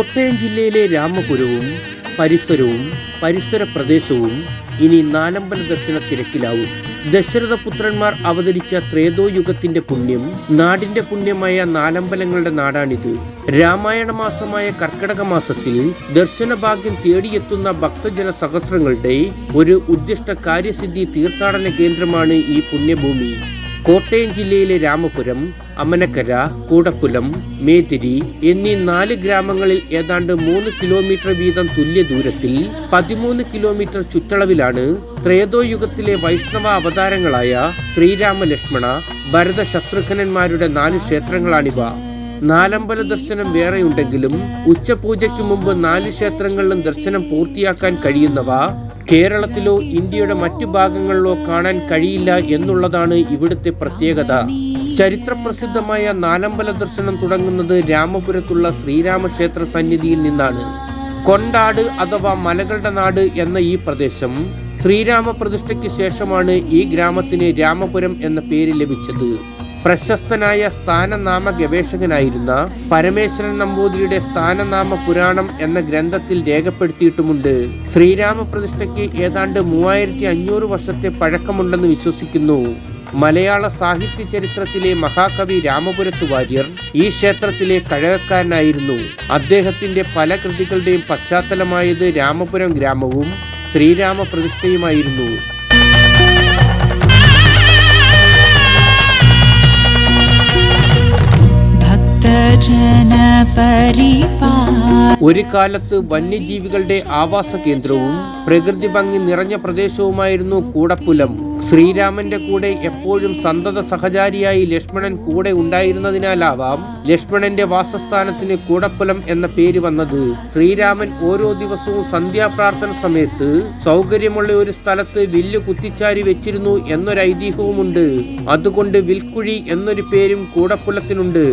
കോട്ടയം ജില്ലയിലെ രാമപുരവും പരിസര പ്രദേശവും ഇനി നാലമ്പല ദർശന തിരക്കിലാവും. ദശരഥപുത്രന്മാർ അവതരിച്ച ത്രേതോയുഗത്തിന്റെ പുണ്യം, നാടിന്റെ പുണ്യമായ നാലമ്പലങ്ങളുടെ നാടാണിത്. രാമായണ മാസമായ കർക്കിടക മാസത്തിൽ ദർശനഭാഗ്യം തേടിയെത്തുന്ന ഭക്തജന സഹസ്രങ്ങളുടെ ഒരു ഉദ്ദിഷ്ട കാര്യസിദ്ധി തീർത്ഥാടന കേന്ദ്രമാണ് ഈ പുണ്യഭൂമി. കോട്ടയം ജില്ലയിലെ രാമപുരം, അമനക്കര, കൂടക്കുലം, മേതിരി എന്നീ 4 ഗ്രാമങ്ങളിൽ ഏതാണ്ട് 3 കിലോമീറ്റർ വീതം തുല്യ ദൂരത്തിൽ 13 കിലോമീറ്റർ ചുറ്റളവിലാണ് ത്രേതോയുഗത്തിലെ വൈഷ്ണവ അവതാരങ്ങളായ ശ്രീരാമ, ലക്ഷ്മണ, ഭരത, ശത്രുഘ്നന്മാരുടെ 4 ക്ഷേത്രങ്ങളാണിവ. നാലമ്പല ദർശനം വേറെയുണ്ടെങ്കിലും ഉച്ചപൂജയ്ക്ക് മുമ്പ് 4 ക്ഷേത്രങ്ങളിലും ദർശനം പൂർത്തിയാക്കാൻ കഴിയുന്നവ കേരളത്തിലോ ഇന്ത്യയുടെ മറ്റു ഭാഗങ്ങളിലോ കാണാൻ കഴിയില്ല എന്നുള്ളതാണ് ഇവിടുത്തെ പ്രത്യേകത. ചരിത്രപ്രസിദ്ധമായ നാലമ്പല ദർശനം തുടങ്ങുന്നത് രാമപുരത്തുള്ള ശ്രീരാമക്ഷേത്ര സന്നിധിയിൽ നിന്നാണ്. കൊണ്ടാട് അഥവാ മലകളുടെ നാട് എന്ന ഈ പ്രദേശം ശ്രീരാമ പ്രതിഷ്ഠയ്ക്ക് ശേഷമാണ് ഈ ഗ്രാമത്തിന് രാമപുരം എന്ന പേര് ലഭിച്ചത്. പ്രശസ്തനായ സ്ഥാനനാമ ഗവേഷകനായിരുന്ന പരമേശ്വരൻ നമ്പൂതിരിയുടെ സ്ഥാനനാമ പുരാണം എന്ന ഗ്രന്ഥത്തിൽ രേഖപ്പെടുത്തിയിട്ടുമുണ്ട്. ശ്രീരാമ പ്രതിഷ്ഠയ്ക്ക് ഏതാണ്ട് 3500 വർഷത്തെ പഴക്കമുണ്ടെന്ന് വിശ്വസിക്കുന്നു. മലയാള സാഹിത്യ ചരിത്രത്തിലെ മഹാകവി രാമപുരത്ത് വാര്യർ ഈ ക്ഷേത്രത്തിലെ കഴകക്കാരനായിരുന്നു. അദ്ദേഹത്തിന്റെ പല കൃതികളുടെയും പശ്ചാത്തലമായത് രാമപുരം ഗ്രാമവും ശ്രീരാമ പ്രതിഷ്ഠയുമായിരുന്നു. ഒരു കാലത്ത് വന്യജീവികളുടെ ആവാസ കേന്ദ്രവും പ്രകൃതി ഭംഗി നിറഞ്ഞ പ്രദേശവുമായിരുന്നു കൂടക്കുലം. ശ്രീരാമന്റെ കൂടെ എപ്പോഴും സന്തത സഹചാരിയായി ലക്ഷ്മണൻ കൂടെ ഉണ്ടായിരുന്നതിനാലാവാം ലക്ഷ്മണന്റെ വാസസ്ഥാനത്തിന് കൂടക്കുലം എന്ന പേര് വന്നത്. ശ്രീരാമൻ ഓരോ ദിവസവും സന്ധ്യാപ്രാർത്ഥന സമയത്ത് സൗകര്യമുള്ള ഒരു സ്ഥലത്ത് വില്ല് കുത്തിച്ചാരി വെച്ചിരുന്നു എന്നൊരു ഐതിഹ്യവുമുണ്ട്. അതുകൊണ്ട് വിൽക്കുഴി എന്നൊരു പേരും കൂടക്കുലത്തിനുണ്ട്.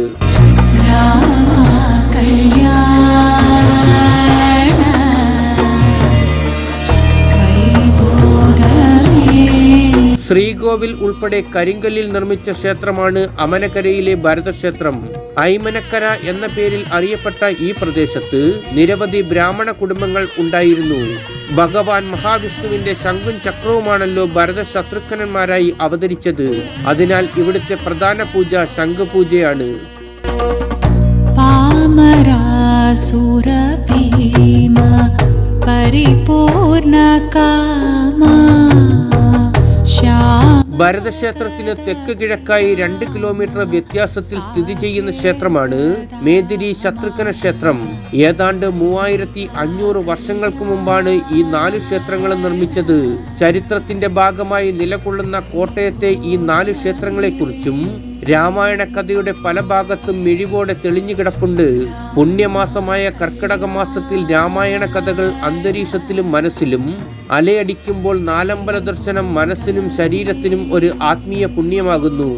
ശ്രീകോവിൽ ഉൾപ്പെടെ കരിങ്കല്ലിൽ നിർമ്മിച്ച ക്ഷേത്രമാണ് അമനക്കരയിലെ ഭരതക്ഷേത്രം. ഐമനക്കര എന്ന പേരിൽ അറിയപ്പെട്ട ഈ പ്രദേശത്ത് നിരവധി ബ്രാഹ്മണ കുടുംബങ്ങൾ ഉണ്ടായിരുന്നു. ഭഗവാൻ മഹാവിഷ്ണുവിന്റെ ശംഖും ചക്രവുമാണല്ലോ ഭരത ശത്രുഘ്നന്മാരായി അവതരിച്ചത്. അതിനാൽ ഇവിടുത്തെ പ്രധാന പൂജ ശംഖുപൂജയാണ്. ഭരതക്ഷേത്രത്തിന് തെക്ക് കിഴക്കായി 2 കിലോമീറ്റർ വ്യത്യാസത്തിൽ സ്ഥിതി ചെയ്യുന്ന ക്ഷേത്രമാണ് മേതിരി ശത്രുഘ്ന ക്ഷേത്രം. ഏതാണ്ട് 3500 വർഷങ്ങൾക്ക് മുമ്പാണ് ഈ 4 ക്ഷേത്രങ്ങളും നിർമ്മിച്ചത്. ചരിത്രത്തിന്റെ ഭാഗമായി നിലകൊള്ളുന്ന കോട്ടയത്തെ ഈ 4 ക്ഷേത്രങ്ങളെക്കുറിച്ചും രാമായണ കഥയുടെ പല ഭാഗത്തും മിഴിവോടെ തെളിഞ്ഞു കിടപ്പുണ്ട്. പുണ്യമാസമായ കർക്കിടക മാസത്തിൽ രാമായണ കഥകൾ അന്തരീക്ഷത്തിലും മനസ്സിലും അലയടിക്കുമ്പോൾ നാലമ്പല ദർശനം മനസ്സിനും ശരീരത്തിനും ഒരു ആത്മീയ പുണ്യമാകുന്നു.